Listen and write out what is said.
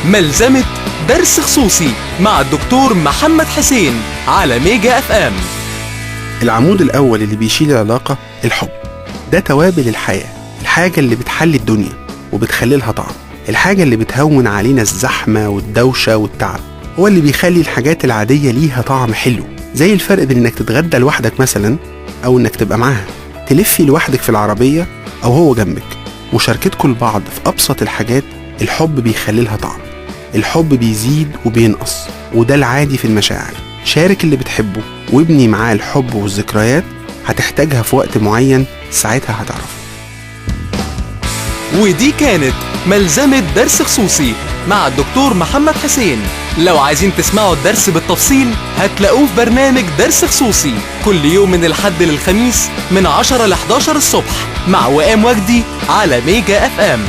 ملزمة درس خصوصي مع الدكتور محمد حسين على ميجا اف ام. العمود الأول اللي بيشيل العلاقة الحب، ده توابل الحياة، الحاجة اللي بتحلي الدنيا وبتخلي لها طعم، الحاجة اللي بتهون علينا الزحمة والدوشة والتعب، هو اللي بيخلي الحاجات العادية ليها طعم حلو. زي الفرق بين انك تتغدى لوحدك مثلا او انك تبقى معاها، تلفي لوحدك في العربية او هو جنبك. مشاركتكم لبعض في ابسط الحاجات الحب بيخلي لها طعم. الحب بيزيد وبينقص، وده العادي في المشاعر. شارك اللي بتحبه وابني معاه الحب والذكريات، هتحتاجها في وقت معين، ساعتها هتعرف. ودي كانت ملزمة درس خصوصي مع الدكتور محمد حسين. لو عايزين تسمعوا الدرس بالتفصيل هتلاقوه في برنامج درس خصوصي كل يوم من الحد للخميس من 10 ل 11 الصبح مع وئام وجدي على ميجا اف ام.